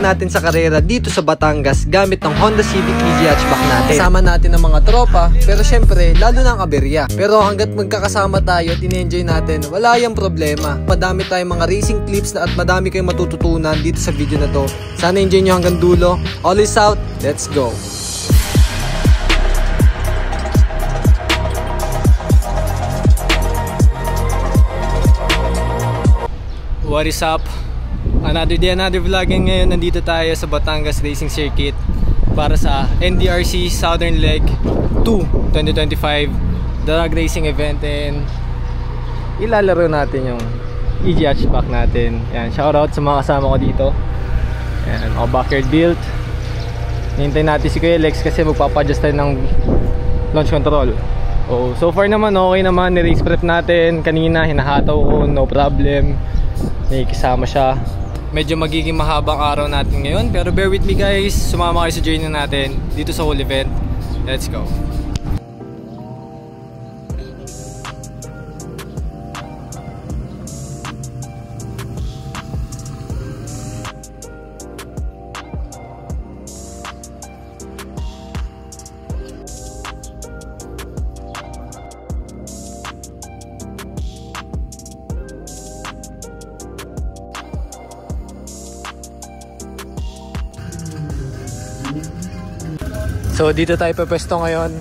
natin sa karera dito sa Batangas gamit ng Honda Civic EZ hatchback natin. Kasama natin ang mga tropa, pero syempre lalo na ang aberya. Pero hanggat magkakasama tayo at in-enjoy natin, wala yung problema. Madami tayong mga racing clips at madami kayong matututunan dito sa video na to. Sana enjoy nyo hanggang dulo. All is out, let's go! What is up? Another day, another vlog. Ngayon nandito tayo sa Batangas Racing Circuit para sa NDRC Southern Leg 2 2025 drag racing event, and ilalaro natin yung EZ hatchback natin. Yan, shoutout sa mga kasama ko dito. Yan, all backyard built. Hintay natin si Kuya Lex kasi magpapa-adjust tayo ng launch control. So far naman okay naman, ni-race prep natin kanina, hinahataw ko, no problem. Nakikisama siya. Medyo magiging mahabang araw natin ngayon, pero bear with me guys, sumama kayo sa journey natin dito sa whole event. Let's go! So dito tayo pwesto ngayon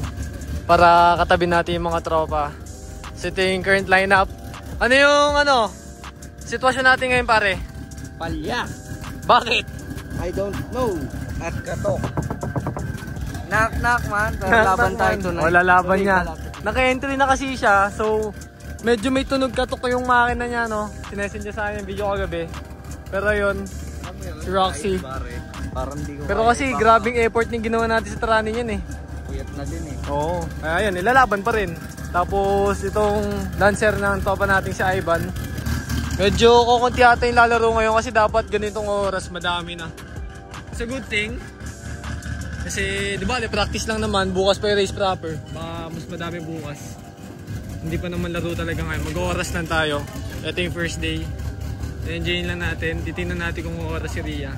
para katabi natin yung mga tropa. So ito yung current lineup. Ano yung sitwasyon natin ngayon, pare? Palya. Bakit? I don't know. At katok. Knock man. Laban tayo tonight. Wala laban niya. Naka-entry na kasi siya. So medyo may tunog katok yung makina niya, no? Sinesend niya sa akin yung video kagabi. Pero yun, si Roxy. Pero kasi grabing effort yung ginawa natin sa training yan eh. Puyat na din eh. Oo. Kaya yan, nilalaban pa rin. Tapos itong dancer ng topa natin si Ivan. Medyo kukunti ata yung lalaro ngayon kasi dapat ganitong oras madami na. It's a good thing. Kasi di ba, practice lang naman. Bukas pa yung race proper. Baka mas madami bukas. Hindi pa naman laro talaga ngayon. Mag-oras lang tayo. Ito yung first day. Enjoyin lang natin. Titingnan natin kung oras si Ria.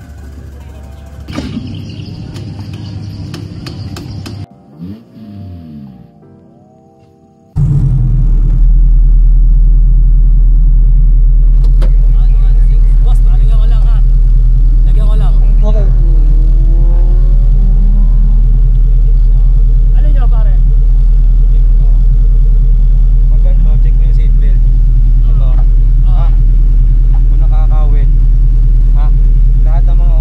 Lahat ng mga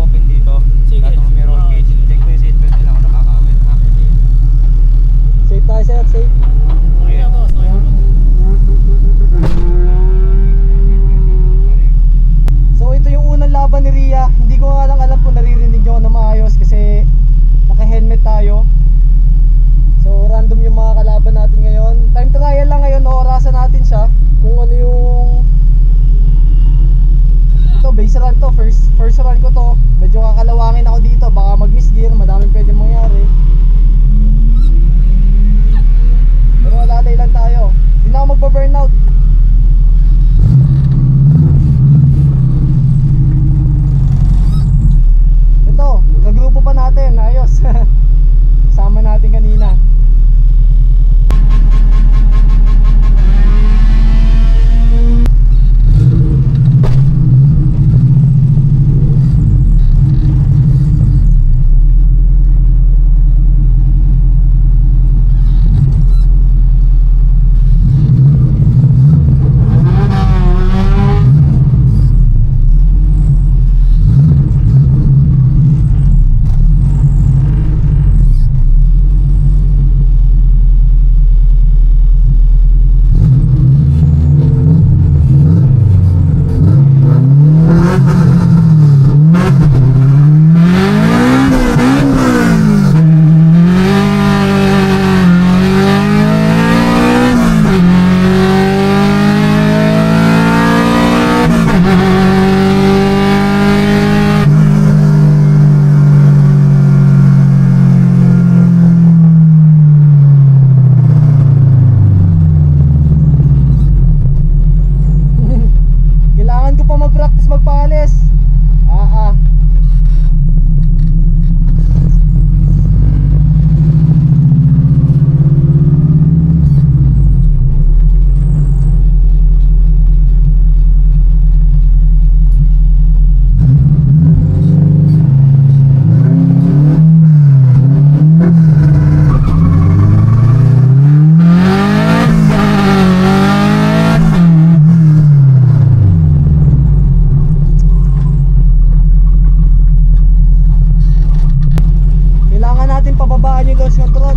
launch control.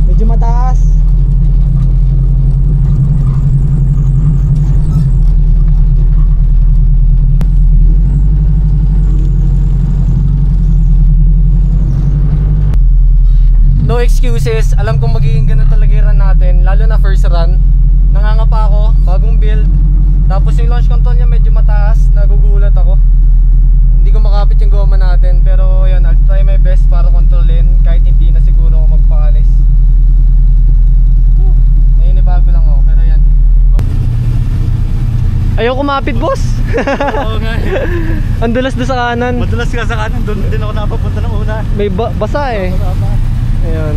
Medyo mataas. No excuses, alam kong magiging ganun talaga yung run natin, lalo na first run. Nangangapa ako, bagong build. Tapos yung launch control niya medyo mataas, nagugulat ako. Hindi ko makapit yung goma natin, pero yun, I'll try my best para kontrolin kahit hindi na siguro ako magpaalis. Nainibago lang ako, pero yan. Ayaw kumapit, boss! Oo nga. Ang dulas doon sa kanan. Madulas ka sa kanan, doon din ako napapunta ng una. May basa eh. Ayun.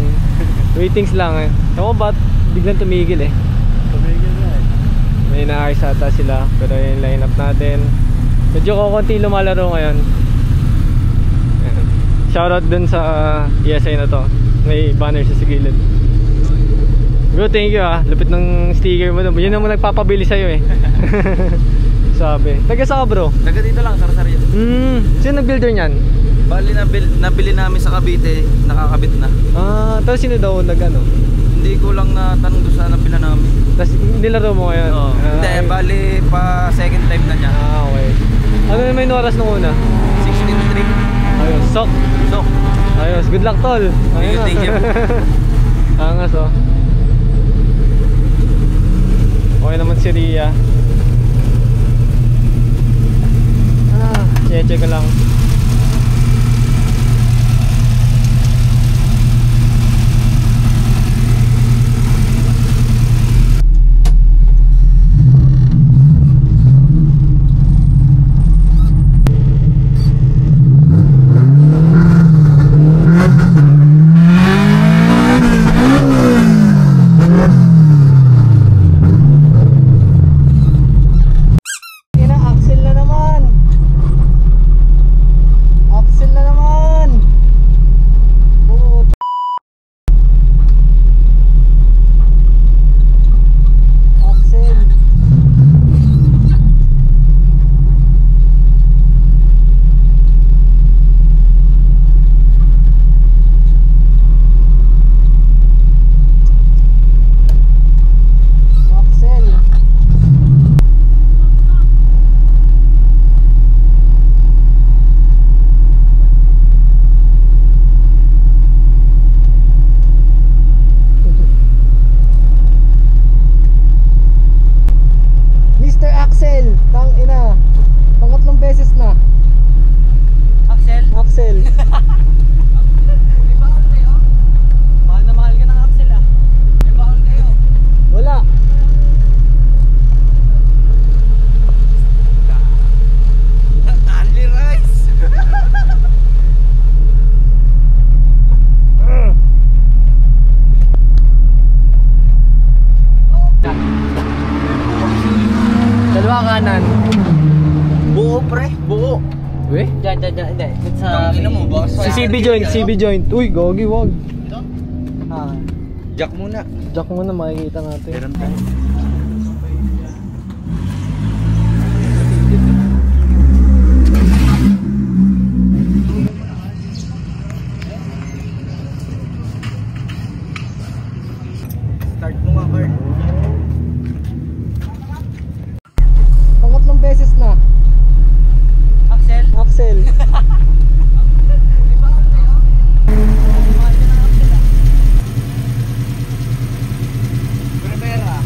Waitings lang eh. Ako ba't biglang tumigil eh. Tumigil na eh. May inaayos ata sila. Pero yung line up natin, medyo kukunti lumalaro ngayon. Ayan. Shoutout dun sa ESI na to. May banner sa sigilid. Bro, thank you ah. Lupit ng sticker mo dun. Yun naman nagpapabili sa'yo eh. Sabi. Taga sa ka bro? Taga dito lang, Sarsaryo. Sino nag-builder nyan? Bali nabili namin sa Cavite, nakakabit na. Tapos sino daw nag-ano? Hindi ko lang natanong doon sa nabila namin. Tapos nilaro mo ngayon? Oo. Hindi, bali pa second time na niya. Okay. Ano naman yung oras nung una? 16-3. Ayos, sok. Ayos, good luck tol. Thank you. Angas oh. Okay naman si Ria. Check ko lang. Kanan. Buo pre, buo. Uy? Diyan, hindi. Sa mo, boss. Si CB joint. Uy, gogi, wag. Jack muna. Jack muna, makikita natin. Meron tayo. Start mo nga, Bert. Pangatlong beses na. Axel. Primera.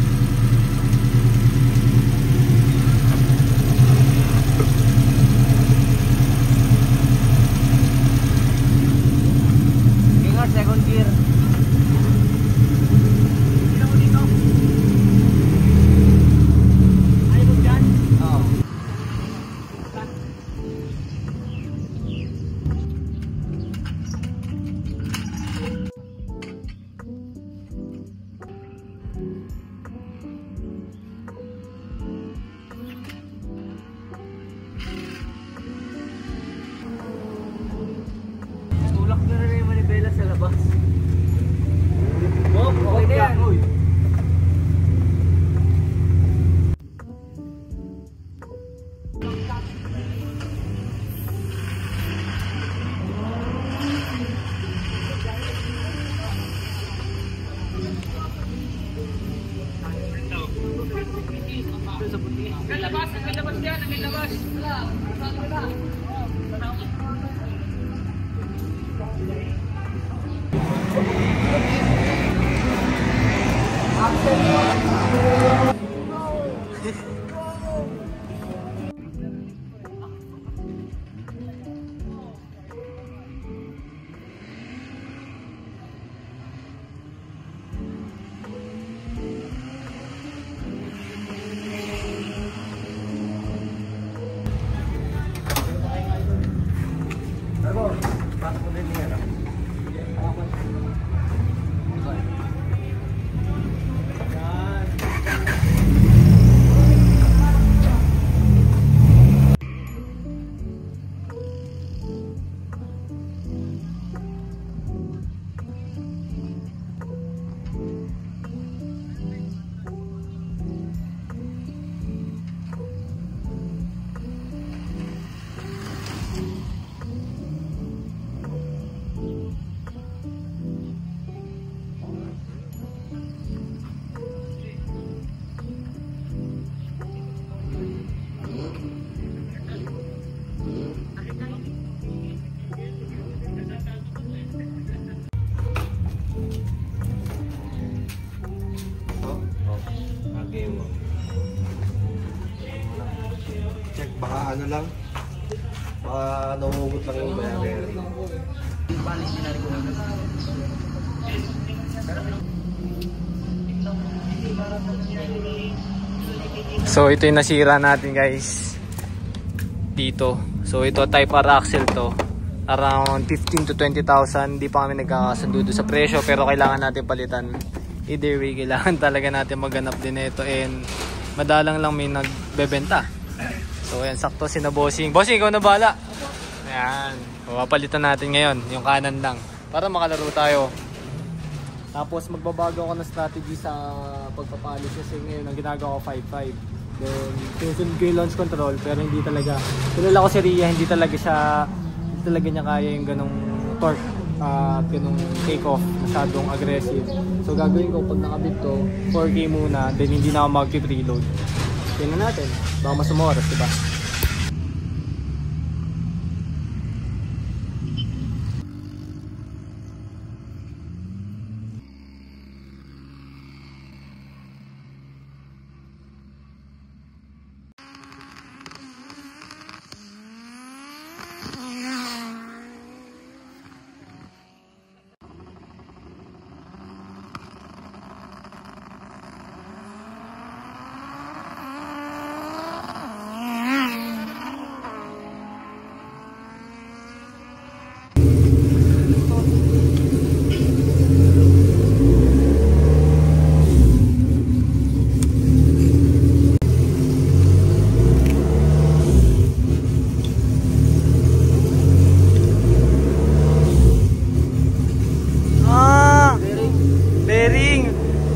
Ingat, second gear. Ayaw mo dyan? Oo. Tulak na rin yung manibela sa labas. Oh, okay na yan. Check, baka ano lang. Baka nahuhugot lang yung bayari. So ito yung nasira natin guys dito. So ito type R axle to. Around 15 to 20,000. Hindi pa kami nagkakasundo sa presyo, pero kailangan natin palitan. Either way, kailangan talaga natin maghanap din ito, and madalang lang may nagbebenta. So ayan, sakto si na Bossing. Bossing, ikaw na bahala. Ayan, papalitan natin ngayon yung kanan lang para makalaro tayo. Tapos magbabago ako ng strategy sa pagpapalis, kasi ngayon ang ginagawa ko 5.5. Then sinusunod ko yung launch control, pero hindi talaga. Kilala ko si Ria, hindi talaga niya kaya yung ganong torque at ganong take off, masyadong aggressive. So gagawin ko, pag nakabit to, 4K muna, then hindi na ako mag-preload. Tingnan natin, baka mas umoras, diba?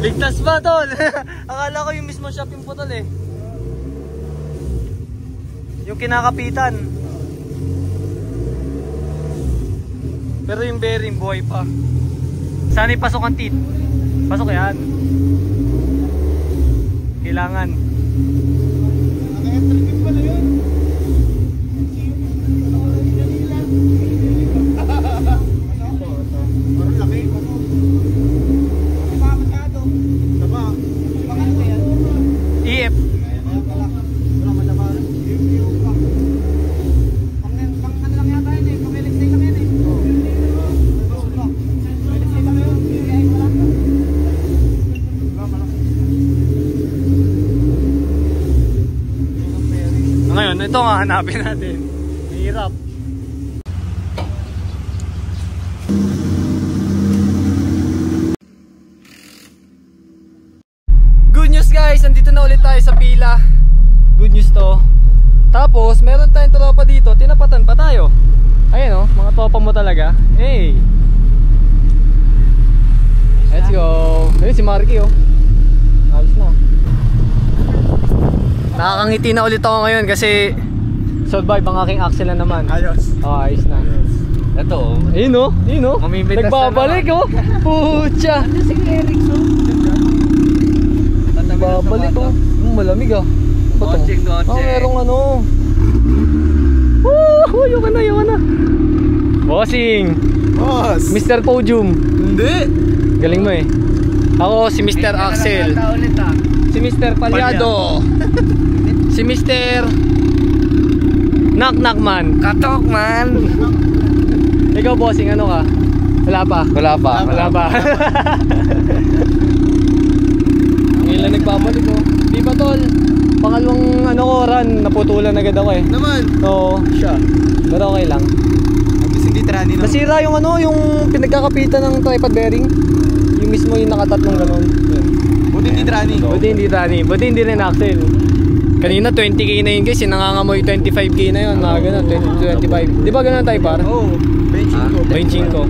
Ligtas ba, tol? Akala ko yung mismo shop yung putol eh. Yung kinakapitan. Pero yung bearing buhay pa. Sana ipasok ang teeth. Pasok yan. Kailangan. Naka-entry pala yun. Parang laki. EF. Ngayon, ito nga hanapin natin. Hirap. Good news guys, andito na ulit tayo sa pila. Good news to. Tapos meron tayong tropa dito, tinapatan pa tayo. Ayun oh, mga tropa mo talaga. Hey, let's go. Ayun si Marky oh. Ayos na. Nakakangiti na ulit ako ngayon kasi survive ang aking axle na naman. Ayos. Oh, ayos na. Ito oh. Ayun oh, ayun oh. Nagbabalik oh. Pucha. Si Erickson. Nagbabalik oh. Malamig ah. Launching. Oh, merong ano. Woo! Yung na. Bossing! Boss! Mr. Podium. Hindi! Galing mo eh. Ako si Mr. Axel. Si Mr. Palyado. Si Mr. Knock man. Katok man! Ikaw bossing, ano ka? Wala pa. Ngayon lang nagbabalik oh. Di ba tol? Pangalawang ano ko run, naputulan agad ako eh. Naman! Oo, siya. Pero okay lang. Abis hindi trani na. Nasira yung ano, yung pinagkakapitan ng tripod bearing. Yung mismo yung nakatatlong ganun. Yun. Buti hindi trani. Buti hindi rin axle. Kanina 20k na yun guys, yung nangangamoy 25k na yun, mga ganun, 20 25. Di ba ganun tayo par? Oo, benching ko.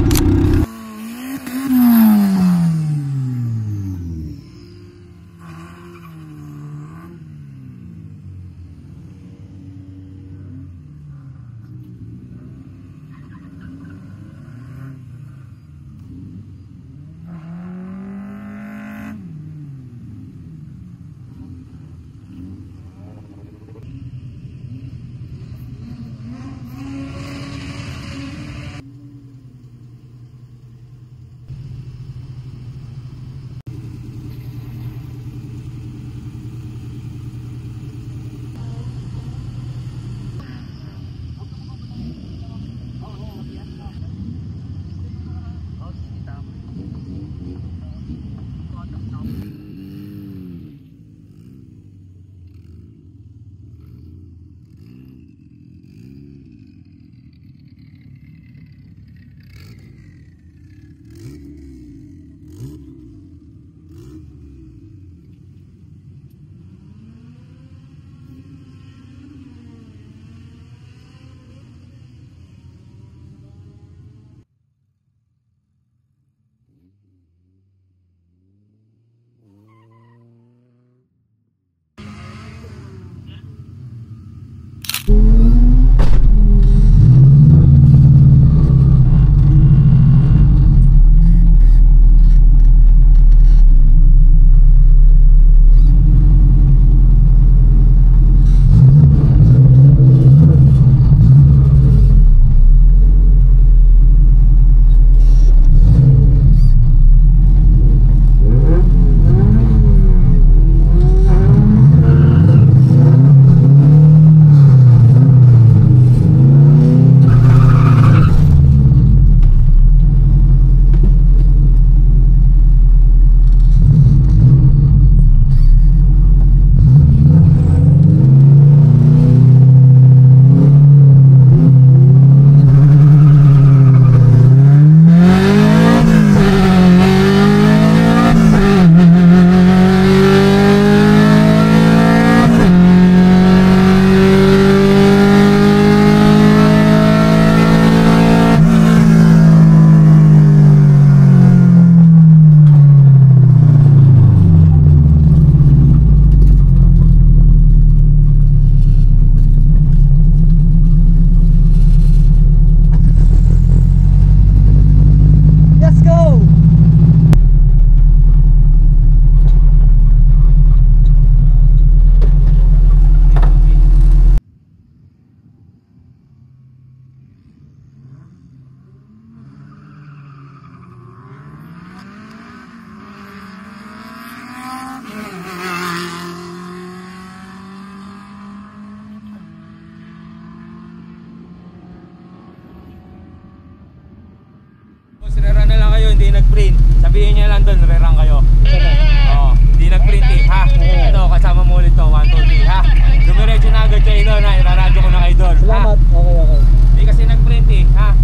Rerun na lang kayo, hindi nag-print. Sabihin niya lang doon, rerun kayo. Oo, hindi nag-print eh, ha? Ito, kasama mo ulit to, 1, 2, 3, ha? Dumiretso na agad kayo doon, ha? Iraradyo ko na kayo doon. Salamat. Okay. Hindi kasi nag-print eh, ha?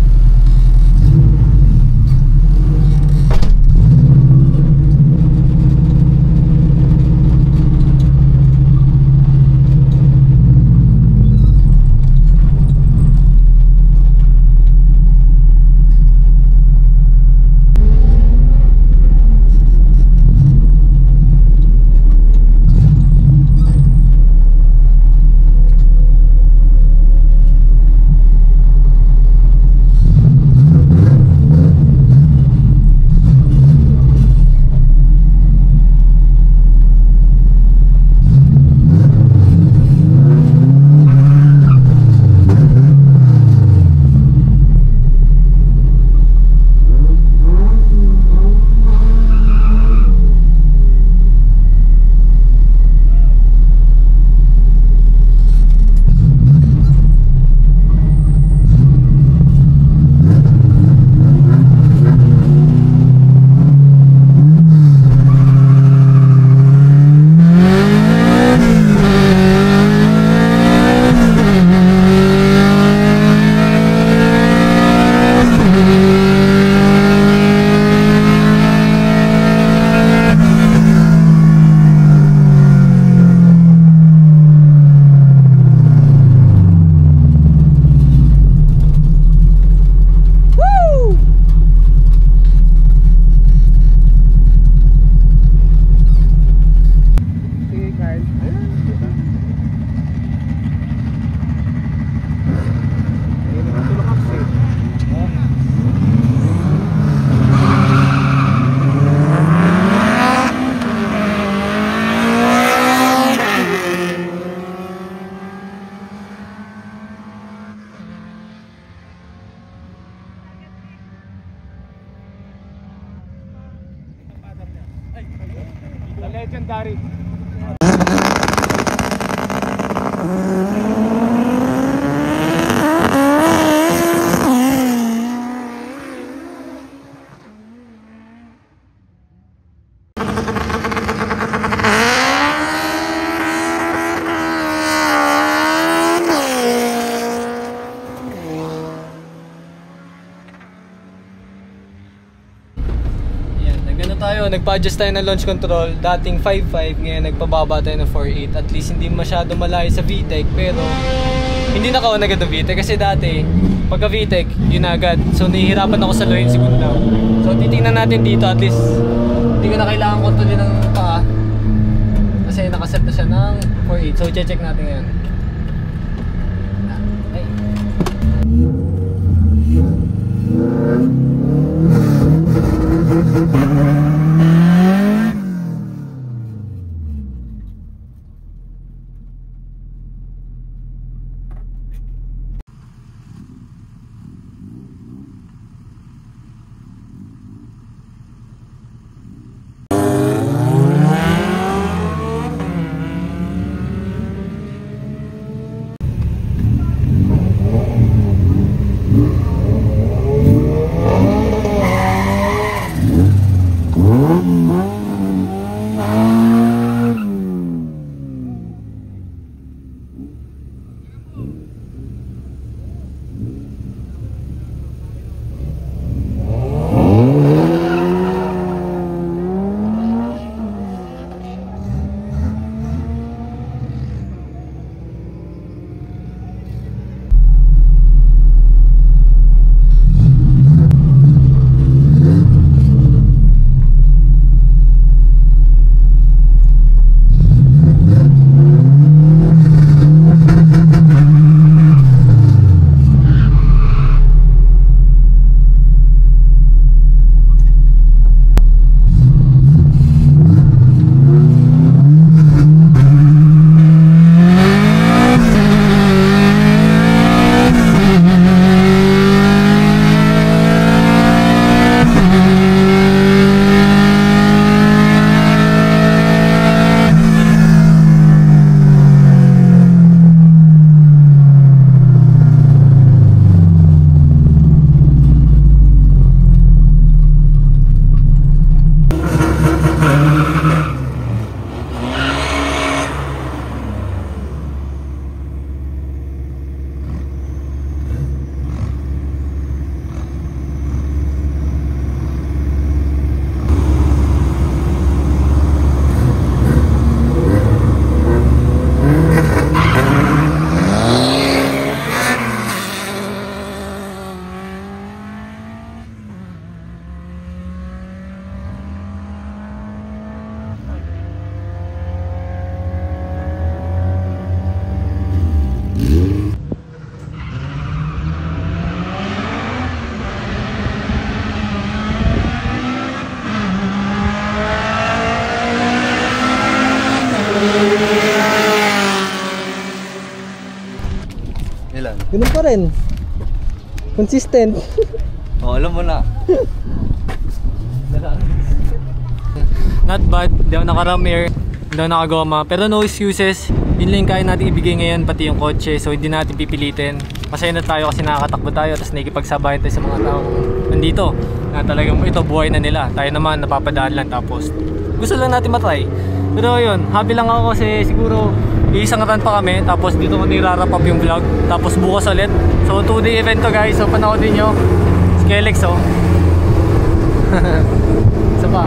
Legendary. Nagpa-adjust tayo ng launch control, dating 5.5, ngayon nagpababa tayo ng 4.8. At least hindi masyado malayo sa VTEC, pero hindi nakaon agad ang VTEC kasi dati pagka VTEC, yun agad. So nahihirapan ako sa low and segunda. So titingnan natin dito, at least hindi ko na kailangan kontrolin ng paa kasi nakaset na siya ng 4.8. So check natin ngayon. Okay. Ilan? Ganun pa rin. Consistent. Oh, alam mo na. Not bad, di ako naka-ram air, hindi ako nakagoma, pero no excuses. Yun lang kaya natin ibigay ngayon, pati yung kotse, so hindi natin pipilitin. Masaya na tayo kasi nakakatakbo tayo, tapos nakikipagsabayan tayo sa mga taong nandito na talagang ito buhay na nila. Tayo naman napapadaan lang, tapos gusto lang natin matry. Pero yun, happy lang ako kasi siguro isang run pa kami, tapos dito ko nirarap up yung vlog, tapos bukas ulit. So 2-day event to guys, so panoodin nyo. Skelex oh. Isa pa.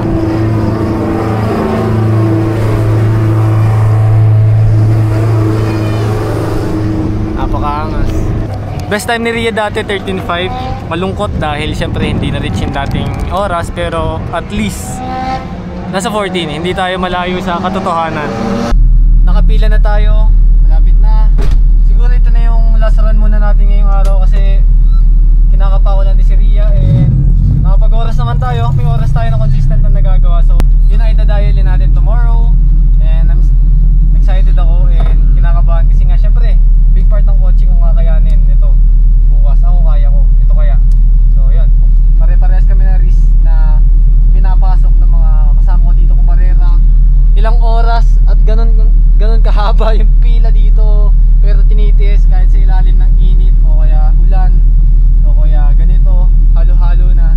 Napakaangas. Best time ni Ria dati 13.5. Malungkot dahil syempre hindi na reach yung dating oras, pero at least nasa 14, hindi tayo malayo sa katotohanan. Nakapila na tayo, malapit na. Siguro ito na yung last run muna natin ngayong araw kasi kinakapa ko lang din si Ria, and nakapag-oras naman tayo. May oras tayo na consistent na nagagawa, so yun ang idadayalin natin tomorrow. And I'm excited ako and kinakabahan kasi nga syempre big part ng coaching kung kakayanin ito bukas. Ako kaya ko, ito kaya. So yun, pare-parehas kami na risk na pinapasok ng mga kasama ko dito kung barera. Ilang mahaba yung pila dito, pero tinitiis kahit sa ilalim ng init o kaya ulan o kaya ganito, halo-halo na.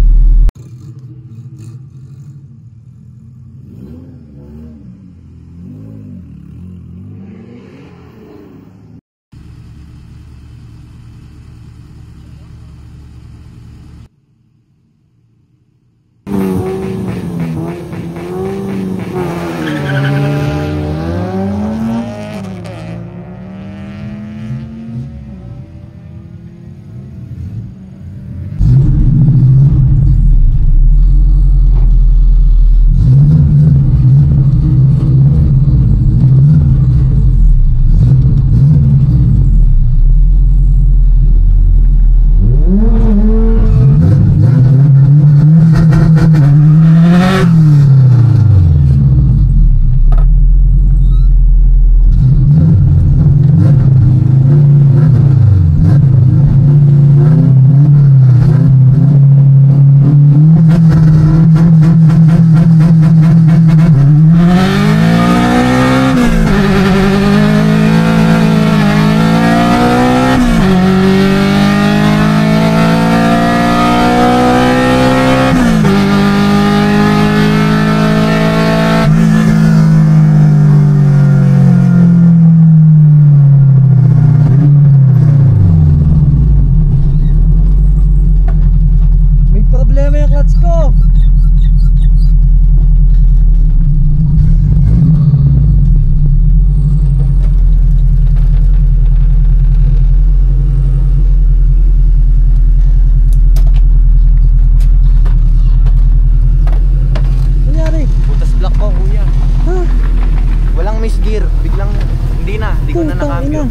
Hindi ko na nakambyo.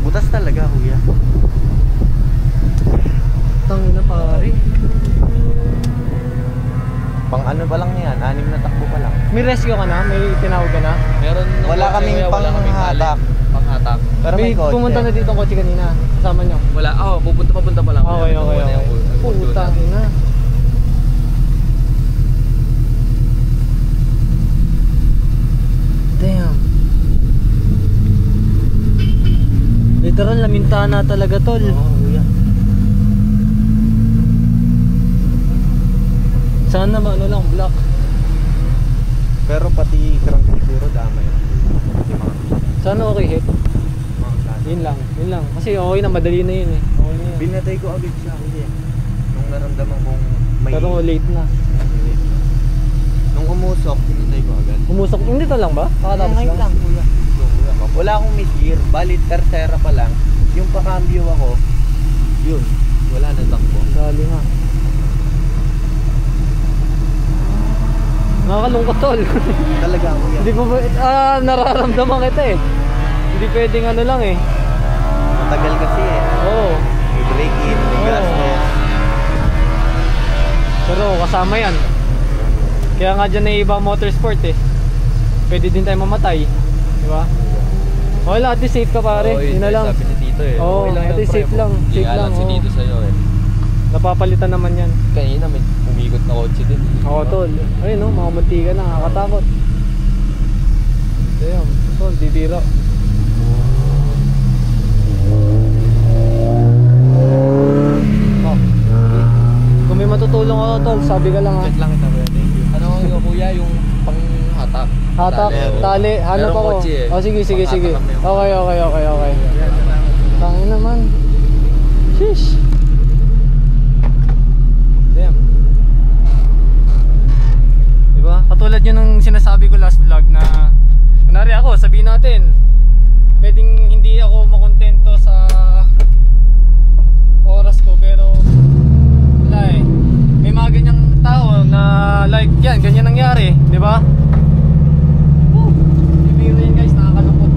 Butas talaga, kuya. Tangina pare. Pang ano pa lang yan, 6 na takbo pa lang. May rescue ka na? May tinawag ka na? Meron Wala kaming pang-hatak. Pang-hatak. Pero May may kotse. pumunta na dito ang kotse kanina. Kasama nyo. Wala. Papunta pa lang. Okay. Putang ina. Damn. Literal, lamintana talaga tol. Oo, kuya. Sana ano lang, black. Pero pati crank siguro dama yun. Sana okay hit. Mga sana. Yun lang. Kasi okay na, madali na yun eh. Okay na yun. Binatay ko agad siya, kuya. Nung naramdaman kong may... Pero late na. Nung umusok, binatay ko agad. Umusok, hindi to lang ba? Kakatapos Ngayon lang, kuya. Wala akong misgear, balit tercera pa lang. Yung pakambyo ako, yun, wala na takbo. Dali nga. Nakakalungkot tol. Talaga, kuya. Hindi pa nararamdaman kita eh. Hindi pwedeng ano lang eh. Matagal kasi eh. Oo. May break-in, may Oo. gastos. Pero kasama yan. Kaya nga dyan na iba motorsport eh. Pwede din tayo mamatay. Di ba? Wala, at least safe ka pare. Yun na lang. Sabi ni Tito eh. Oo, at least safe lang. Safe lang. si Oo. Tito sa'yo eh. Napapalitan naman yan. Kanina may umikot na kotse din. Oo tol. Ayun no, mga muntika na, nakakatakot. Damn, tol, didira. Oh. Kung may matutulong ako tol, sabi ka lang ha. Check lang kita, kuya. Thank you. Ano yung kuya, yung pang-hatak? Hatak, tali, hanap Merong ako. kotse eh. Oh, sige. Pang-hatak kami. Okay. Tangin naman. Sheesh. Damn. Diba? Katulad yun ng sinasabi ko last vlog na kunwari ako, sabihin natin pwedeng hindi ako makontento sa oras ko pero wala eh. May mga ganyang tao na like yan, ganyan nangyari, di ba? Ibiro yun guys, nakakalungkot.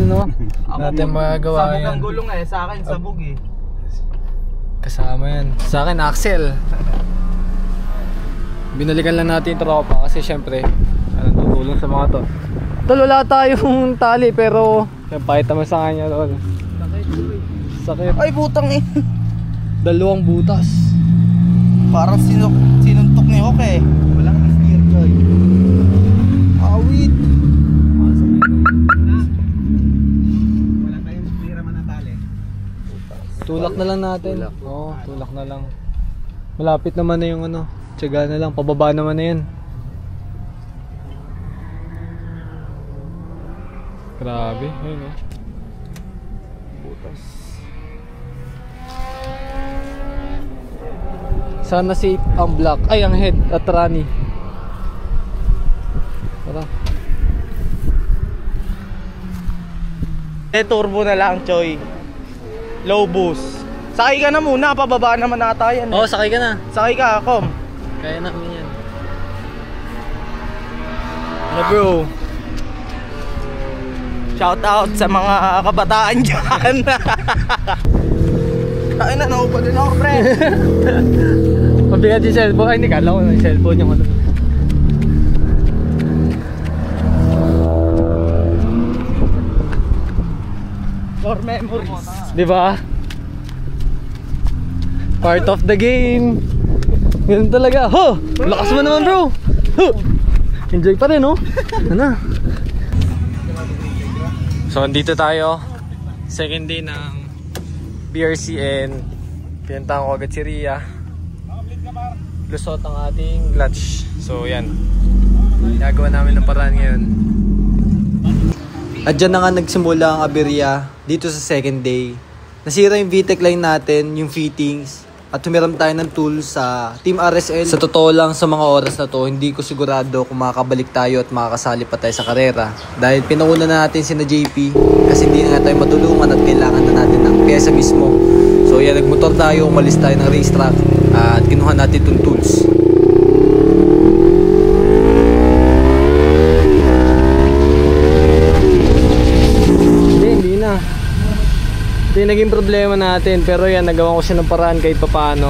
no? Natin magagawa Sabog yan. ang gulong eh, sa akin sabog eh. Kasama yan. Sa akin, Axel. Binalikan lang natin yung tropa kasi syempre, tutulong sa mga to. Tol, wala tayong tali pero pakita mo sa kanya, tol. Sakit. Ay putang eh. 2 butas. Parang sinuntok ni Hoke eh. Walang steer joy. Awit. Wala tayong steer man na tali. Tulak na lang natin. Oo, tulak na lang. Malapit naman na yung ano. Tiyaga na lang, pababa naman na yan. Grabe, ayun oh. Butas. Sana safe ang block. Ay, ang head at rani. Tara. Turbo na lang, Choy. Low boost. Sakay ka na muna, pababa naman nata yan. Oo, sakay ka na. Sakay ka, Kom. Kaya namin yan. Ano bro? Shout out sa mga kabataan dyan. Ay na, naupo din ako, pre. Mabigat yung cellphone. Ay, hindi kala ko na yung cellphone yung ano. For memories. Diba? Part of the game. Ganun talaga. Ho! Lakas mo naman bro! Ho! Enjoy pa rin oh. Ano? So, andito tayo. Second day ng BRC and pinuntahan ko agad si Ria. Lusot ang ating clutch. So, yan. Nagawa namin ng paraan ngayon. At dyan na nga nagsimula ang aberya dito sa second day. Nasira yung VTEC line natin, yung fittings. At humiram tayo ng tools sa Team RSL. Sa totoo lang, sa mga oras na to, hindi ko sigurado kung makakabalik tayo at makakasali pa tayo sa karera. Dahil pinauna na natin si na JP kasi hindi na nga tayo matulungan at kailangan na natin ng pyesa mismo. So yan, nagmotor tayo, umalis tayo ng racetrack at kinuha natin itong tools. Hindi na. Ito yung naging problema natin, pero yan, nagawa ko siya ng paraan kahit papaano.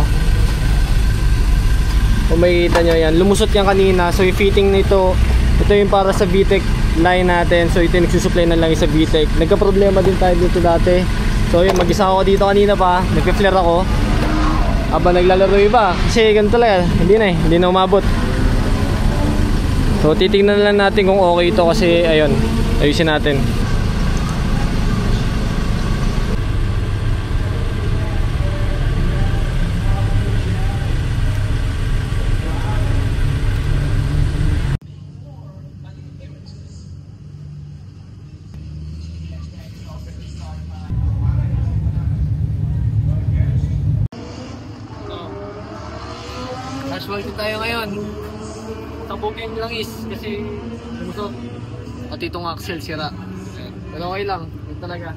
Kung makikita nyo yan, lumusot yan kanina. So yung fitting nito, ito yung para sa VTEC line natin. So ito yung nagsusupply na lang sa VTEC. Nagka-problema din tayo dito dati. So yun, mag-isa ako dito kanina pa, nagpe-flare ako habang naglalaro iba. Kasi ganito talaga, hindi na umabot. So titignan lang natin kung okay ito kasi ayun, ayusin natin. Casualty tayo ngayon. Tabugin lang is kasi lumusot. At itong axle sira. Pero okay lang, yun talaga.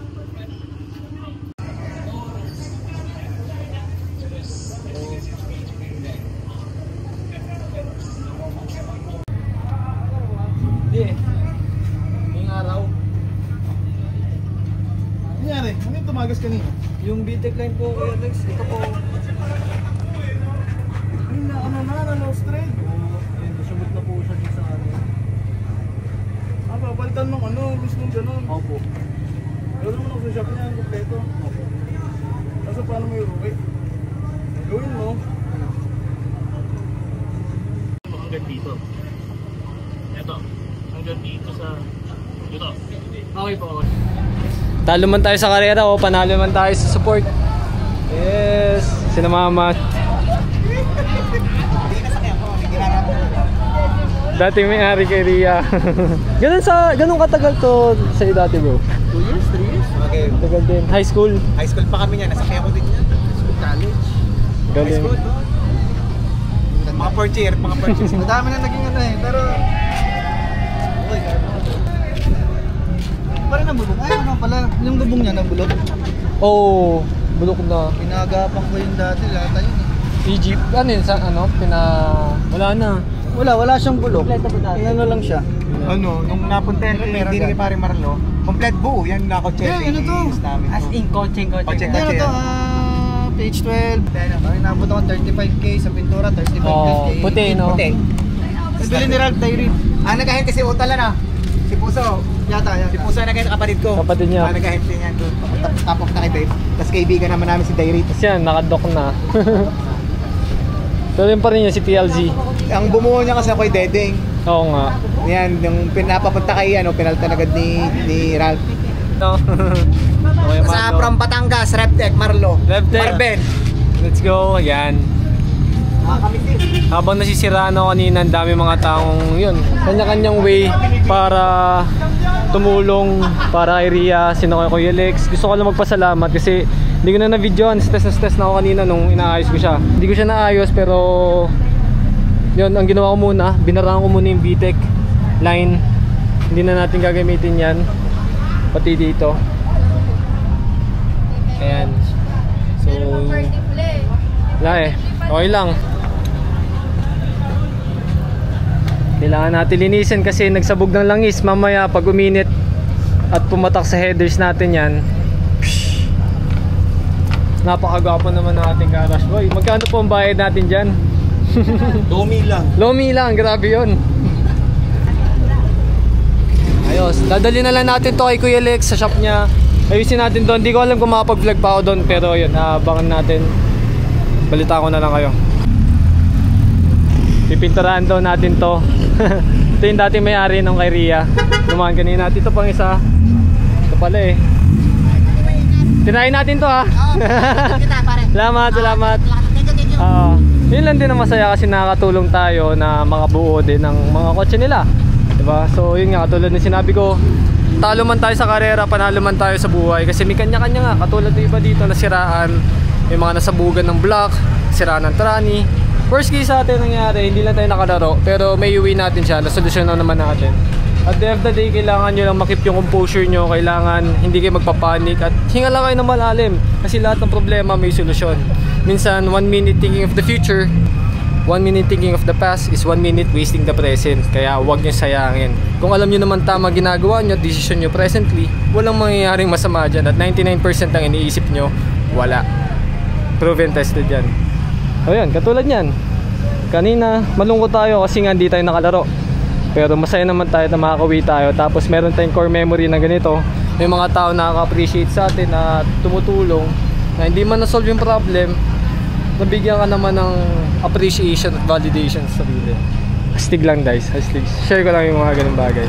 Hindi eh. Ngayong araw. Nangyari? Ano yung tumagas kanina? Yung VTEC line po, Kuya Lex, ito po. Ay na, ano na, lost thread. Sumot na po siya dito sa ano. Ah, papalitan ng ano, mismong ganun. Opo. Gawin mo na sa shop niya, kompleto. Opo. Kaso paano mo yung rookie? Gawin mo. Hanggang dito. Ito. Hanggang dito sa... Dito. Okay po. Talo man tayo sa karera o panalo man tayo sa support. Yes. Sina mama. Dati may-ari kay Ria. Ganun katagal to sa'yo dati bro? 2 years, 3 years. Okay. Tagal din. High school? High school pa kami niya, nasakay ako din yan. High school, college. Galing. High school. Mga first year, mga first year. Madami na naging ano eh, pero... Okay, parang nabulok. Ay, ano pala, yung lubong niya nabulok. Oh, bulok na. Pinagapan ko yung dati, lata yun eh. Egypt, ano yun? Sa ano? Wala na. Wala siyang bulok. Inano lang siya. nung napuntahan ko, hindi rin pare Marlo, complete buo, yan na kotse. ano to? As in, coaching. Kotse. Ano to? Page 12. Bakit nabot ako 35k sa pintura, 35k. Puti, no? Puti. Bili ni Ralph Tyree. Nagahente si Utala na. Si Puso. Yata. Si Puso na kayo kapatid ko. Kapatid niya. Nagahente niya doon. Tapos na kay Dave. Tapos kaibigan naman namin si Dairy. Kasi yan, nakadok na. Pero yun pa rin yun, si TLZ. Ang bumuo niya kasi ako kay Dedeng. Oo nga. Yan, yung pinapapunta kay pinaltan agad ni Ralph. No. Okay, Sa Mando. from Batangas, Reptec, Marlo. Reptec. Marben. Let's go, yan. Habang nasisiraan ako kanina, ang dami mga taong yun, kanya-kanyang way para tumulong para kay Ria, sino kay Kuya Lex. Gusto ko lang magpasalamat kasi hindi ko na na-videoan, stress na ako kanina nung inaayos ko siya. Hindi ko siya naayos pero yun, ang ginawa ko muna, binaraan ko muna yung VTEC line. Hindi na natin gagamitin yan, pati dito. Ayan. So, wala eh, okay lang. Kailangan natin linisin kasi nagsabog ng langis. Mamaya pag uminit at pumatak sa headers natin yan, napakagwapo naman ng ating garage boy. Magkano po ang bayad natin dyan? Lomi lang, grabe yun. Ayos, dadali na lang natin to kay Kuya Lex sa shop niya. Ayusin natin doon. Hindi ko alam kung makapag-vlog pa ako doon, pero yun, abangan natin. Balita ko na lang kayo. Pipinturahan daw natin to. Ito yung dati may-ari ng kay Ria. Dumaan kanina. Ito pang isa. Ito pala eh. Tinayin natin to ha. Salamat. Yun lang din ang masaya kasi nakakatulong tayo na makabuo din ng mga kotse nila, diba? So yun nga, katulad ng sinabi ko, talo man tayo sa karera, panalo man tayo sa buhay. Kasi may kanya-kanya nga. Katulad ng iba dito nasiraan, may mga nasabugan ng block, siraan ng trani. Worst case sa atin nangyari, hindi lang tayo nakalaro, pero may uwi natin siya, nasolusyonan naman natin. At the end of the day, kailangan nyo lang makip yung composure nyo, kailangan hindi kayo magpapanik at hinga lang kayo ng malalim. Kasi lahat ng problema may solusyon. Minsan, 1 minute thinking of the future, 1 minute thinking of the past is 1 minute wasting the present. Kaya huwag nyo sayangin. Kung alam nyo naman tama ginagawa nyo, decision nyo presently, walang mangyayaring masama dyan. At 99% ang iniisip nyo, wala. Proven tested yan. O yan, katulad yan. Kanina, malungkot tayo kasi nga hindi tayo nakalaro. Pero masaya naman tayo na makakauwi tayo. Tapos meron tayong core memory na ganito. May mga tao na nakaka-appreciate sa atin na tumutulong. Na hindi man na-solve yung problem, nabigyan ka naman ng appreciation at validation sa sarili. Hastig lang guys, hastig. Share ko lang yung mga ganung bagay.